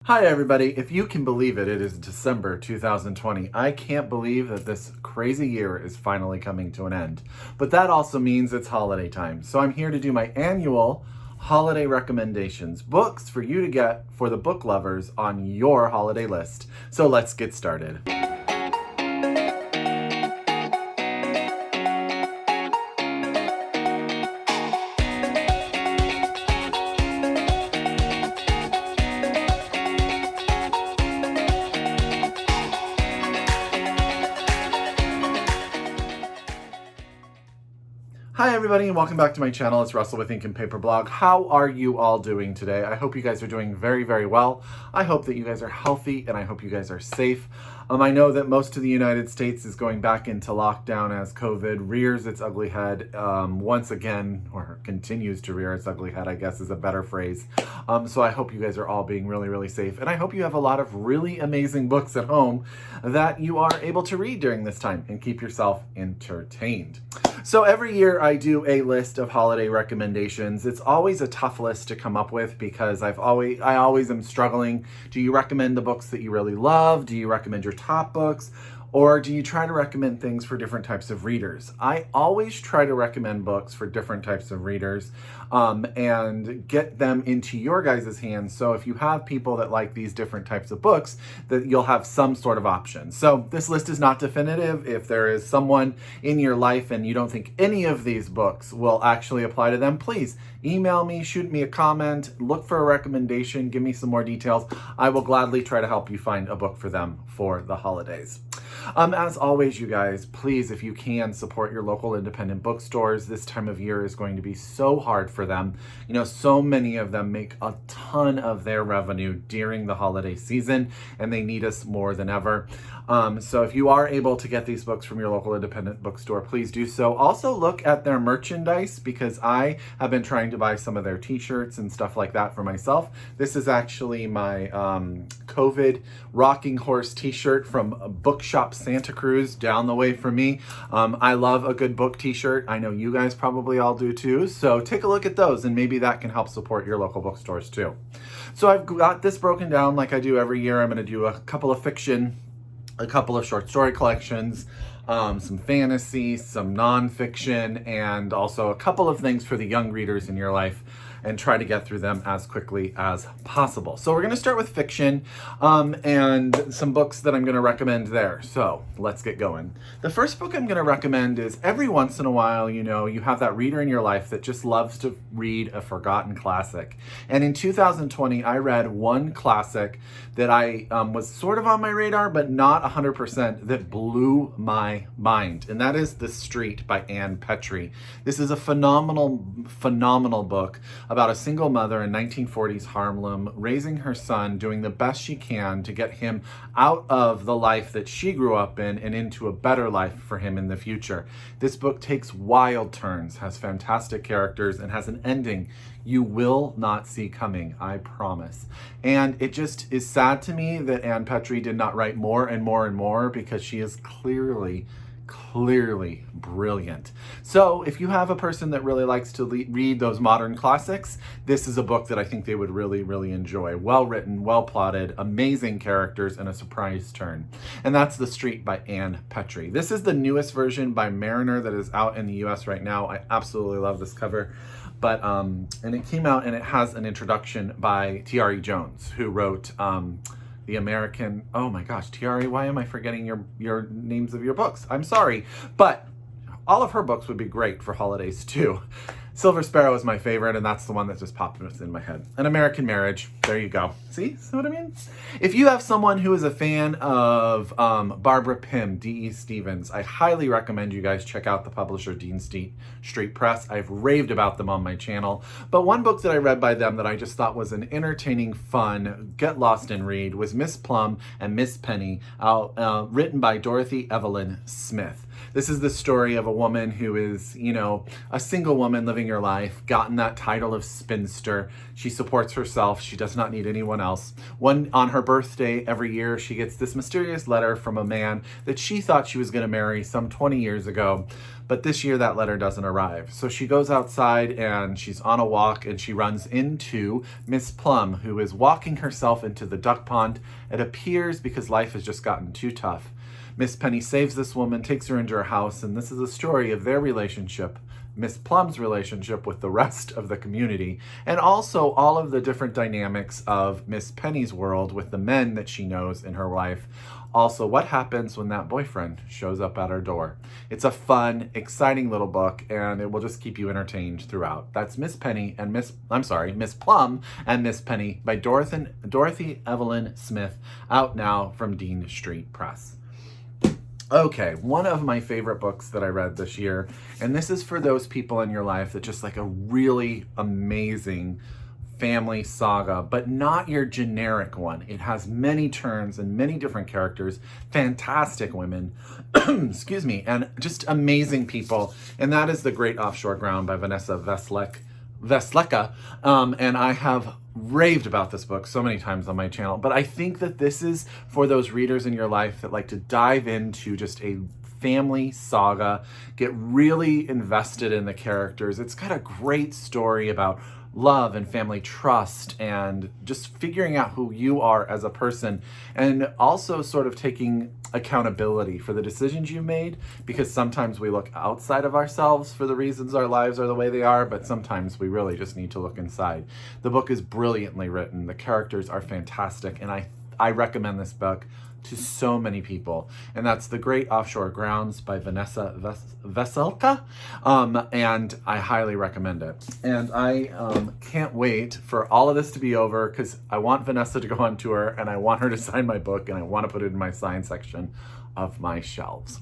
Hi everybody, if you can believe it, it is December 2020. I can't believe that this crazy year is finally coming to an end. But that also means it's holiday time. So I'm here to do my annual holiday recommendations, books for you to get for the book lovers on your holiday list. So let's get started. Hi everybody and welcome back to my channel. It's Russell with Ink and Paper Blog. How are you all doing today? I hope you guys are doing very, very well. I hope that you guys are healthy and I hope you guys are safe. I know that most of the United States is going back into lockdown as COVID rears its ugly head once again, or continues to rear its ugly head, I guess is a better phrase. So I hope you guys are all being really, really safe. And I hope you have a lot of really amazing books at home that you are able to read during this time and keep yourself entertained. So every year I do a list of holiday recommendations. It's always a tough list to come up with because I always am struggling. Do you recommend the books that you really love? Do you recommend your top books? Or do you try to recommend things for different types of readers? I always try to recommend books for different types of readers and get them into your guys' hands. So if you have people that like these different types of books, that you'll have some sort of option. So this list is not definitive. If there is someone in your life and you don't think any of these books will actually apply to them, please email me, shoot me a comment, look for a recommendation, give me some more details. I will gladly try to help you find a book for them for the holidays. As always, you guys, please, if you can, support your local independent bookstores. This time of year is going to be so hard for them. You know, so many of them make a ton of their revenue during the holiday season, and they need us more than ever. So if you are able to get these books from your local independent bookstore, please do so. Also look at their merchandise because I have been trying to buy some of their t-shirts and stuff like that for myself. This is actually my COVID rocking horse t-shirt from Bookshop Santa Cruz down the way from me. I love a good book t-shirt. I know you guys probably all do too. So take a look at those and maybe that can help support your local bookstores too. So I've got this broken down like I do every year. I'm going to do a couple of fiction, a couple of short story collections, some fantasy, some nonfiction, and also a couple of things for the young readers in your life and try to get through them as quickly as possible. So we're going to start with fiction and some books that I'm going to recommend there. So let's get going. The first book I'm going to recommend is every once in a while, you know, you have that reader in your life that just loves to read a forgotten classic. And in 2020, I read one classic that I was sort of on my radar, but not 100%, that blew my mind. And that is The Street by Petry. This is a phenomenal, phenomenal book about a single mother in 1940s Harlem raising her son, doing the best she can to get him out of the life that she grew up in and into a better life for him in the future. This book takes wild turns, has fantastic characters, and has an ending you will not see coming, I promise. And it just is sad to me that Petry did not write more and more and more because she is clearly brilliant. So if you have a person that really likes to read those modern classics, this is a book that I think they would really enjoy. Well written, well plotted, amazing characters, and a surprise turn. And that's The Street by Petry. This is the newest version by Mariner that is out in the US right now. I absolutely love this cover. But and it came out and it has an introduction by T.R.E. Jones, who wrote the American, oh my gosh, T.R.E., why am I forgetting your names of your books? I'm sorry, but all of her books would be great for holidays too. Silver Sparrow is my favorite, and that's the one that just popped in my head. An American Marriage, there you go. See what I mean? If you have someone who is a fan of Barbara Pym, D.E. Stevens, I highly recommend you guys check out the publisher Dean Street Press. I've raved about them on my channel. But one book that I read by them that I just thought was an entertaining, fun, get lost and read was Miss Plum and Miss Penny, written by Dorothy Evelyn Smith. This is the story of a woman who is, you know, a single woman living her life, gotten that title of spinster. She supports herself. She does not need anyone else. On her birthday every year, she gets this mysterious letter from a man that she thought she was going to marry some 20 years ago. But this year that letter doesn't arrive. So she goes outside and she's on a walk and she runs into Miss Plum, who is walking herself into the duck pond. It appears because life has just gotten too tough. Miss Penny saves this woman, takes her into her house, and this is a story of their relationship, Miss Plum's relationship with the rest of the community, and also all of the different dynamics of Miss Penny's world with the men that she knows in her life. Also, what happens when that boyfriend shows up at her door. It's a fun, exciting little book, and it will just keep you entertained throughout. That's Miss Plum and Miss Penny by Dorothy Evelyn Smith, out now from Dean Street Press. Okay, one of my favorite books that I read this year, and this is for those people in your life that just like a really amazing family saga, but not your generic one. It has many turns and many different characters, fantastic women, excuse me, and just amazing people. And that is The Great Offshore Ground by Vanessa Vaselka. And I have raved about this book so many times on my channel, but I think that this is for those readers in your life that like to dive into just a family saga, get really invested in the characters. It's got a great story about love and family trust and just figuring out who you are as a person, and also sort of taking accountability for the decisions you made, because sometimes we look outside of ourselves for the reasons our lives are the way they are, but sometimes we really just need to look inside. The book is brilliantly written. The characters are fantastic, and I recommend this book to so many people, and that's The Great Offshore Grounds by Vanessa Vaselka, and I highly recommend it. And I can't wait for all of this to be over, because I want Vanessa to go on tour, and I want her to sign my book, and I want to put it in my sign section of my shelves.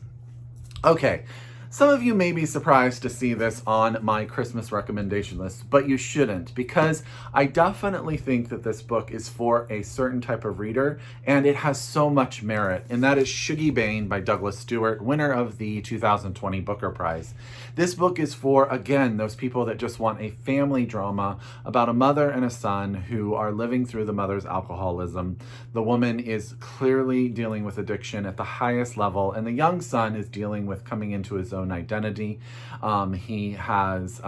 Okay, some of you may be surprised to see this on my Christmas recommendation list, but you shouldn't, because I definitely think that this book is for a certain type of reader, and it has so much merit, and that is Shuggie Bain by Douglas Stuart, winner of the 2020 Booker Prize. This book is for, again, those people that just want a family drama about a mother and a son who are living through the mother's alcoholism. The woman is clearly dealing with addiction at the highest level, and the young son is dealing with coming into his own identity. He has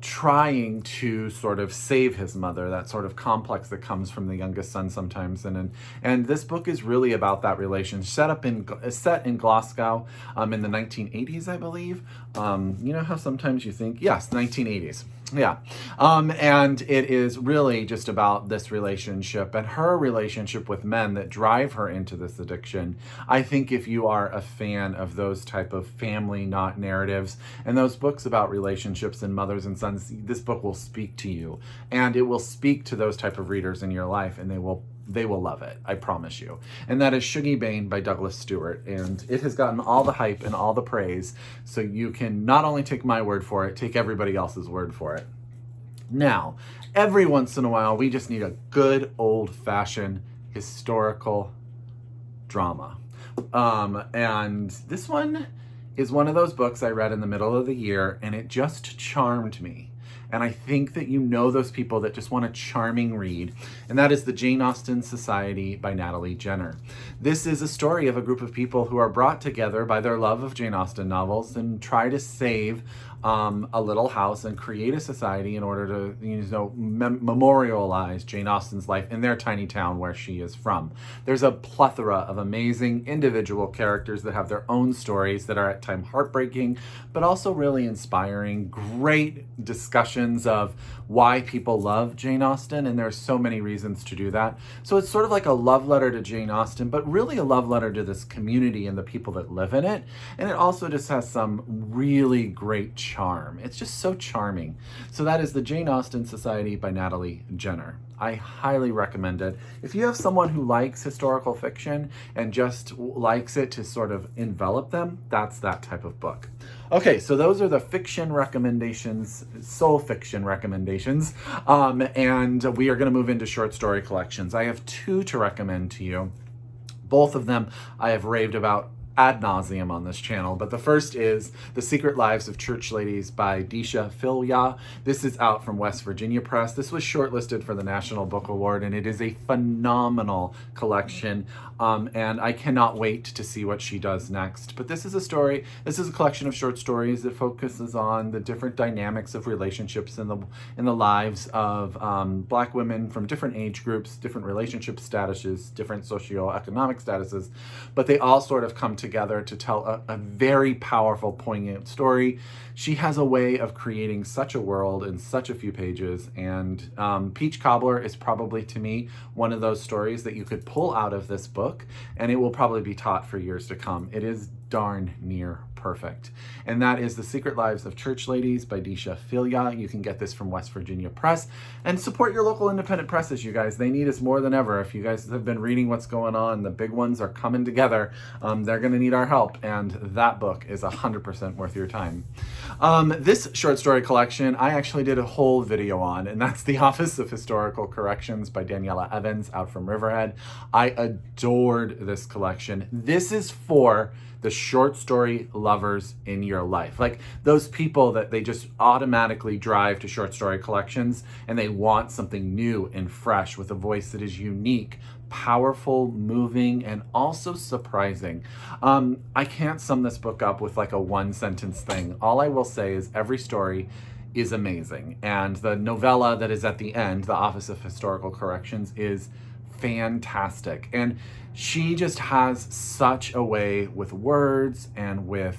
trying to sort of save his mother, that sort of complex that comes from the youngest son sometimes, and this book is really about that relation. Set in Glasgow in the 1980s, I believe. You know how sometimes you think, yes, 1980s. Yeah. And it is really just about this relationship and her relationship with men that drive her into this addiction. I think if you are a fan of those type of family not narratives and those books about relationships and mothers and sons, this book will speak to you, and it will speak to those type of readers in your life, and they will love it, I promise you. And that is Shuggie Bain by Douglas Stuart, and it has gotten all the hype and all the praise, so you can not only take my word for it, take everybody else's word for it. Now, every once in a while, we just need a good old-fashioned historical drama. And this one is one of those books I read in the middle of the year, and it just charmed me. And I think that you know those people that just want a charming read, and that is The Jane Austen Society by Natalie Jenner. This is a story of a group of people who are brought together by their love of Jane Austen novels and try to save a little house and create a society in order to, memorialize Jane Austen's life in their tiny town where she is from. There's a plethora of amazing individual characters that have their own stories that are at times heartbreaking, but also really inspiring. Great discussions of why people love Jane Austen, and there's so many reasons to do that. So it's sort of like a love letter to Jane Austen, but really a love letter to this community and the people that live in it. And it also just has some really great charm. It's just so charming. So that is The Jane Austen Society by Natalie Jenner. I highly recommend it. If you have someone who likes historical fiction and just likes it to sort of envelop them, that's that type of book. Okay, so those are the fiction recommendations, soul fiction recommendations, and we are going to move into short story collections. I have two to recommend to you. Both of them I have raved about ad nauseum on this channel, but the first is The Secret Lives of Church Ladies by Deeshaw Philyaw. This is out from West Virginia Press. This was shortlisted for the National Book Award, and it is a phenomenal collection, and I cannot wait to see what she does next. But this is a collection of short stories that focuses on the different dynamics of relationships in the lives of Black women from different age groups, different relationship statuses, different socioeconomic statuses, but they all sort of come together to tell a very powerful, poignant story. She has a way of creating such a world in such a few pages, and Peach Cobbler is probably, to me, one of those stories that you could pull out of this book, and it will probably be taught for years to come. It is darn near perfect. And that is The Secret Lives of Church Ladies by Deeshaw Philyaw. You can get this from West Virginia Press. And support your local independent presses, you guys. They need us more than ever. If you guys have been reading what's going on, the big ones are coming together. They're going to need our help, and that book is 100% worth your time. This short story collection, I actually did a whole video on, and that's The Office of Historical Corrections by Daniela Evans, out from Riverhead. I adored this collection. This is for the short story lovers in your life. Like those people that they just automatically drive to short story collections and they want something new and fresh with a voice that is unique, powerful, moving, and also surprising. I can't sum this book up with like a one sentence thing. All I will say is every story is amazing. And the novella that is at the end, The Office of Historical Corrections, is fantastic. And she just has such a way with words and with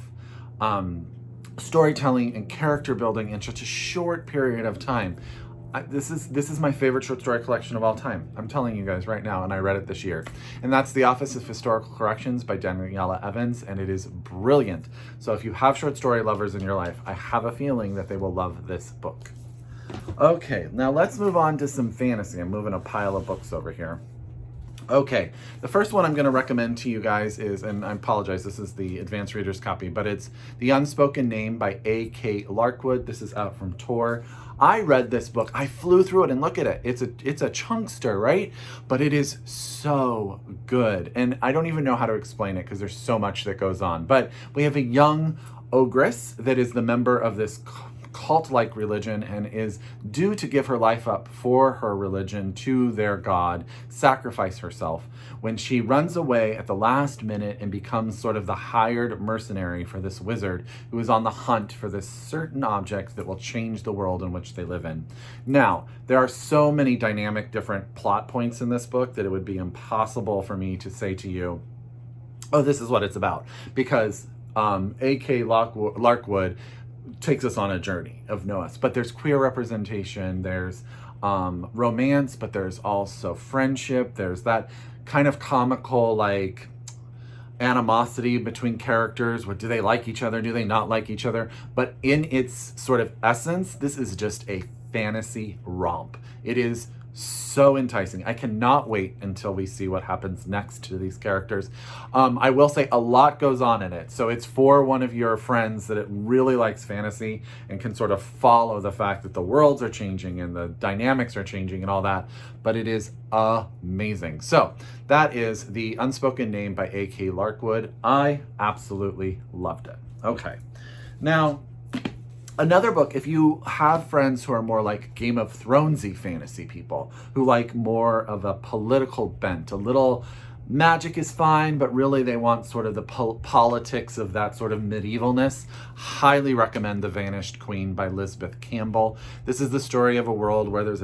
storytelling and character building in such a short period of time. This is my favorite short story collection of all time. I'm telling you guys right now, and I read it this year. And that's The Office of Historical Corrections by Daniela Evans, and it is brilliant. So if you have short story lovers in your life, I have a feeling that they will love this book. Okay, now let's move on to some fantasy. I'm moving a pile of books over here. Okay, the first one I'm going to recommend to you guys is, and I apologize, this is the advanced reader's copy, but it's The Unspoken Name by A.K. Larkwood. This is out from Tor. I read this book. I flew through it, and look at it. It's a chunkster, right? But it is so good. And I don't even know how to explain it because there's so much that goes on. But we have a young ogress that is the member of this cult-like religion and is due to give her life up for her religion to their god, sacrifice herself, when she runs away at the last minute and becomes sort of the hired mercenary for this wizard who is on the hunt for this certain object that will change the world in which they live in. Now, there are so many dynamic different plot points in this book that it would be impossible for me to say to you, oh, this is what it's about, because A.K. Larkwood takes us on a journey of Noah's. But there's queer representation, there's romance, but there's also friendship. There's that kind of comical, like, animosity between characters. What do they like each other? Do they not like each other? But in its sort of essence, this is just a fantasy romp. It is so enticing. I cannot wait until we see what happens next to these characters. I will say a lot goes on in it. So it's for one of your friends that it really likes fantasy and can sort of follow the fact that the worlds are changing and the dynamics are changing and all that. But it is amazing. So that is The Unspoken Name by A.K. Larkwood. I absolutely loved it. Okay. Now, another book, if you have friends who are more like Game of Thronesy fantasy people, who like more of a political bent, a little magic is fine, but really they want sort of the politics of that sort of medievalness, highly recommend The Vanished Queen by Lisbeth Campbell. This is the story of a world where there's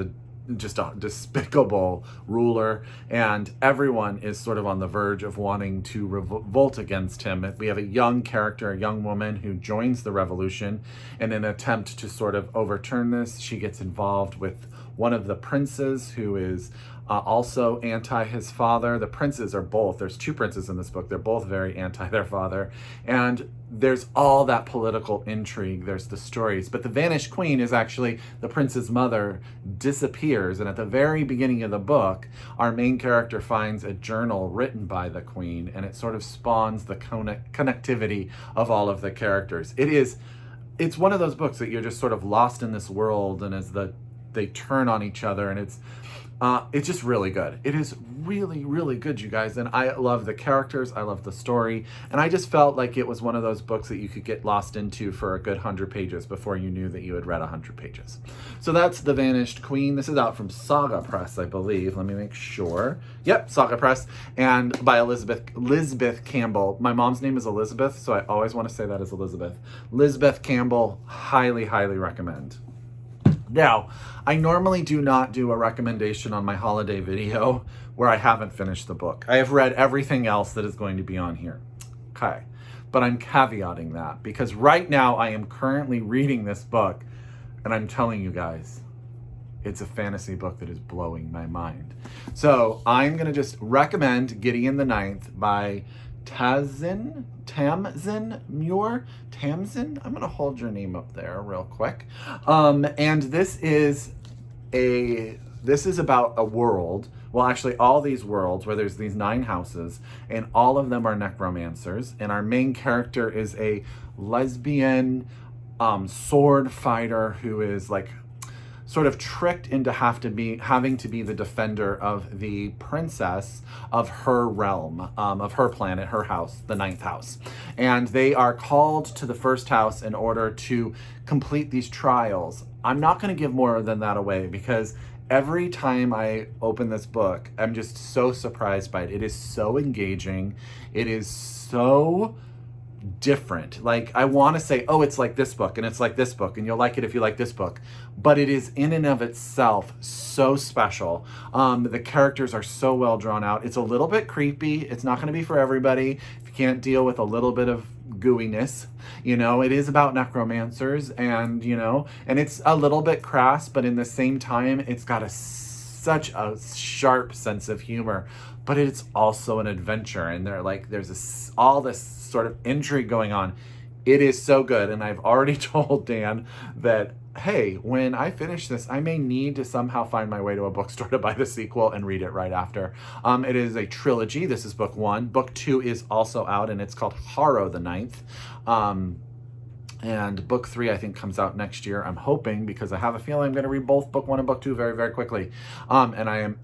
just a despicable ruler, and everyone is sort of on the verge of wanting to revolt against him. We have a young character, a young woman who joins the revolution in an attempt to sort of overturn this. She gets involved with one of the princes who is also anti his father. The princes are both, there's two princes in this book, they're both very anti their father. And there's all that political intrigue, there's the stories. But the Vanished Queen is actually the prince's mother disappears. And at the very beginning of the book, our main character finds a journal written by the queen, and it sort of spawns the connectivity of all of the characters. It's one of those books that you're just sort of lost in this world, and as they turn on each other, and it's It's just really good. It is really, really good, you guys. And I love the characters. I love the story. And I just felt like it was one of those books that you could get lost into for a good 100 pages before you knew that you had read 100 pages. So that's The Vanished Queen. This is out from Saga Press, I believe. Let me make sure. Yep, Saga Press. And by Elizabeth Campbell. My mom's name is Elizabeth, so I always want to say that as Elizabeth. Elizabeth Campbell, highly, highly recommend. Now, I normally do not do a recommendation on my holiday video where I haven't finished the book. I have read everything else that is going to be on here. Okay. But I'm caveating that because right now I am currently reading this book and I'm telling you guys, it's a fantasy book that is blowing my mind. So I'm going to just recommend Gideon the Ninth by Tamsin Muir. Tamsin? I'm going to hold your name up there real quick. And this is about a world. Well, actually all these worlds where there's these 9 houses and all of them are necromancers. And our main character is a lesbian sword fighter who is like sort of tricked into having to be the defender of the princess of her realm, of her planet, her house, the 9th house. And they are called to the 1st house in order to complete these trials. I'm not going to give more than that away because every time I open this book, I'm just so surprised by it. It is so engaging. It is so different. Like, I want to say, oh, it's like this book and it's like this book and you'll like it if you like this book, but it is in and of itself so special. The characters are so well drawn out. It's a little bit creepy. It's not going to be for everybody. If you can't deal with a little bit of gooiness, you know, it is about necromancers and, you know, and it's a little bit crass, but in the same time, it's got such a sharp sense of humor, but it's also an adventure. And there's all this sort of intrigue going on. It is so good. And I've already told Dan that, hey, when I finish this, I may need to somehow find my way to a bookstore to buy the sequel and read it right after. It is a trilogy. This is book 1. Book 2 is also out and it's called Harrow the Ninth. And book 3, I think, comes out next year. I'm hoping, because I have a feeling I'm going to read both book 1 and book 2 very, very quickly. And I am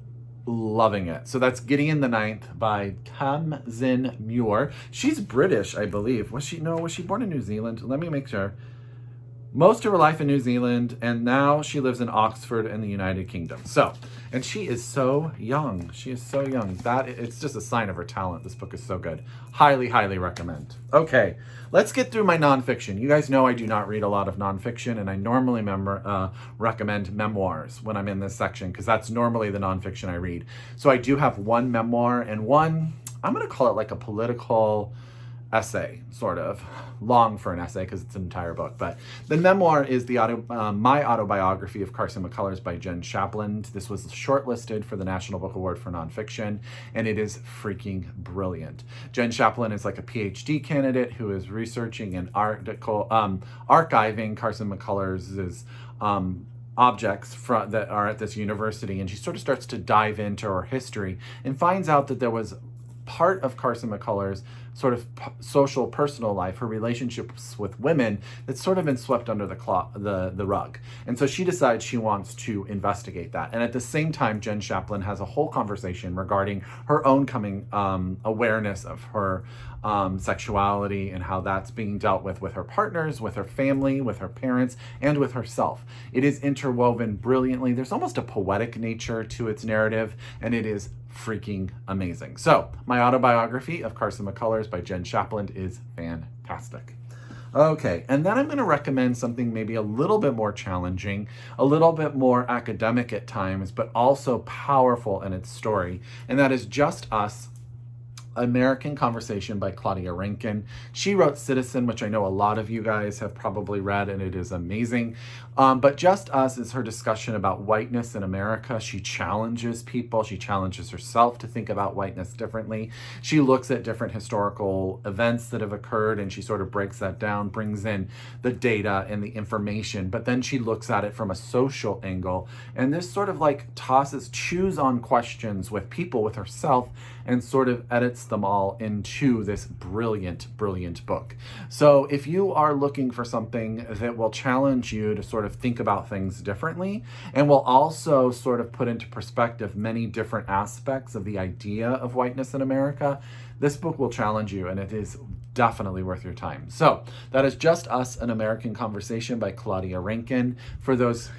loving it. So that's Gideon the Ninth by Tamsin Muir. She's British, I believe. Was she born in New Zealand? Let me make sure. Most of her life in New Zealand, and now she lives in Oxford in the United Kingdom. So, and she is so young. She is so young. It's just a sign of her talent. This book is so good. Highly, highly recommend. Okay, let's get through my nonfiction. You guys know I do not read a lot of nonfiction, and I normally recommend memoirs when I'm in this section, because that's normally the nonfiction I read. So I do have one memoir and one, I'm going to call it like a political essay, sort of long for an essay because it's an entire book. But the memoir is my autobiography of Carson McCullers by Jen Shapland. This was shortlisted for the National Book Award for Nonfiction, and it is freaking brilliant. Jen Shapland is like a PhD candidate who is researching and archiving Carson McCullers' objects that are at this university, and she sort of starts to dive into her history and finds out that there was part of Carson McCullers' sort of social personal life, her relationships with women, that's sort of been swept under the rug. And so she decides she wants to investigate that. And at the same time, Jen Shapland has a whole conversation regarding her own coming awareness of her sexuality and how that's being dealt with her partners, with her family, with her parents, and with herself. It is interwoven brilliantly. There's almost a poetic nature to its narrative, and it is freaking amazing. So my autobiography of Carson McCullers by Jen Shapland is fantastic. Okay, and then I'm going to recommend something maybe a little bit more challenging, a little bit more academic at times, but also powerful in its story, and that is Just Us, American Conversation by Claudia Rankine. She wrote Citizen, which I know a lot of you guys have probably read, and it is amazing. But Just Us is her discussion about whiteness in America. She challenges people. She challenges herself to think about whiteness differently. She looks at different historical events that have occurred, and she sort of breaks that down, brings in the data and the information, but then she looks at it from a social angle. And this sort of like chews on questions with people, with herself, and sort of edits puts them all into this brilliant, brilliant book. So if you are looking for something that will challenge you to sort of think about things differently and will also sort of put into perspective many different aspects of the idea of whiteness in America, this book will challenge you, and it is definitely worth your time. So that is Just Us, An American Conversation by Claudia Rankine for those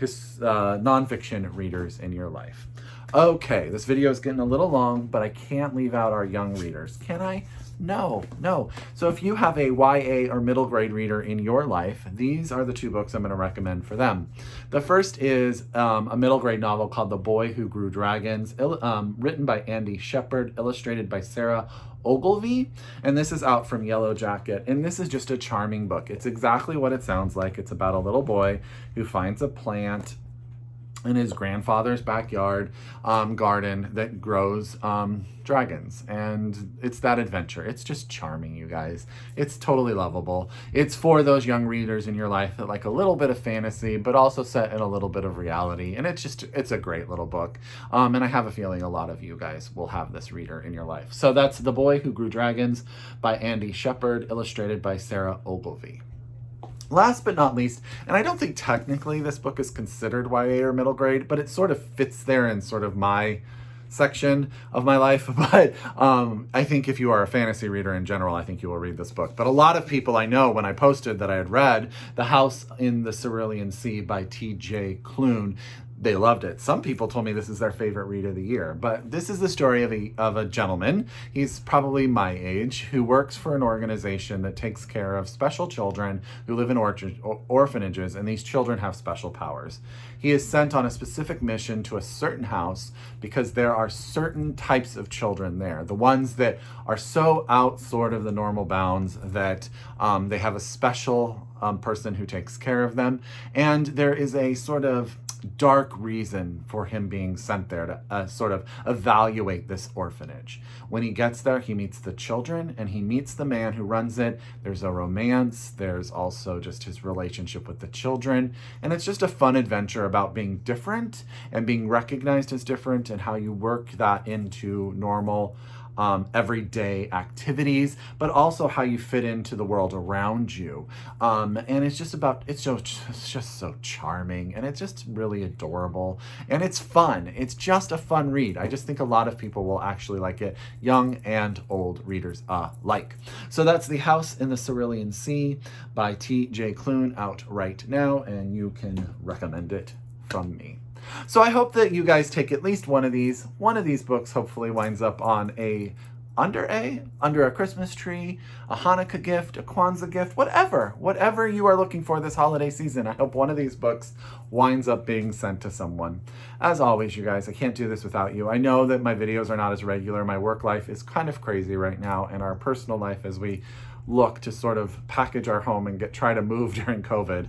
nonfiction readers in your life. Okay, this video is getting a little long, but I can't leave out our young readers. Can I? No. So if you have a YA or middle grade reader in your life, these are the two books I'm going to recommend for them. The first is a middle grade novel called The Boy Who Grew Dragons, written by Andy Shepard, illustrated by Sarah Ogilvie, and this is out from Yellow Jacket, and this is just a charming book. It's exactly what it sounds like. It's about a little boy who finds a plant in his grandfather's backyard garden that grows dragons, and it's that adventure. It's just charming, you guys. It's totally lovable. It's for those young readers in your life that like a little bit of fantasy, but also set in a little bit of reality, and it's a great little book, and I have a feeling a lot of you guys will have this reader in your life. So that's The Boy Who Grew Dragons by Andy Shepard, illustrated by Sarah Ogilvie. Last but not least, and I don't think technically this book is considered YA or middle grade, but it sort of fits there in sort of my section of my life. But I think if you are a fantasy reader in general, I think you will read this book. But a lot of people I know, when I posted that I had read The House in the Cerulean Sea by T.J. Klune, they loved it. Some people told me this is their favorite read of the year. But this is the story of a gentleman, he's probably my age, who works for an organization that takes care of special children who live in orphanages, and these children have special powers. He is sent on a specific mission to a certain house because there are certain types of children there. The ones that are so out sort of the normal bounds that they have a special person who takes care of them. And there is a sort of dark reason for him being sent there to sort of evaluate this orphanage. When he gets there, he meets the children and he meets the man who runs it. There's a romance. There's also just his relationship with the children. And it's just a fun adventure about being different and being recognized as different and how you work that into normal everyday activities, but also how you fit into the world around you. And it's just so charming, and it's just really adorable, and it's fun. It's just a fun read. I just think a lot of people will actually like it, young and old readers alike. So that's The House in the Cerulean Sea by T.J. Klune, out right now, and you can recommend it from me. So I hope that you guys take at least one of these. One of these books hopefully winds up on under a Christmas tree, a Hanukkah gift, a Kwanzaa gift, whatever you are looking for this holiday season. I hope one of these books winds up being sent to someone. As always, you guys, I can't do this without you. I know that my videos are not as regular. My work life is kind of crazy right now, and our personal life as we look to sort of package our home and try to move during COVID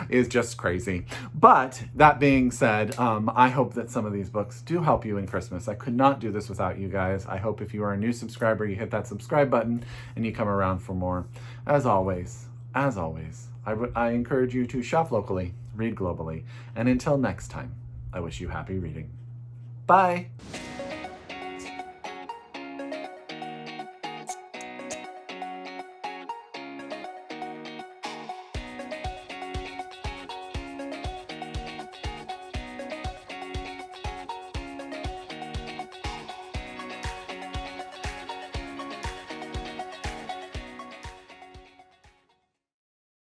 is just crazy. But that being said, I hope that some of these books do help you in Christmas. I could not do this without you guys. I hope if you are a new subscriber, you hit that subscribe button and you come around for more. As always, I encourage you to shop locally, read globally, and until next time, I wish you happy reading. Bye.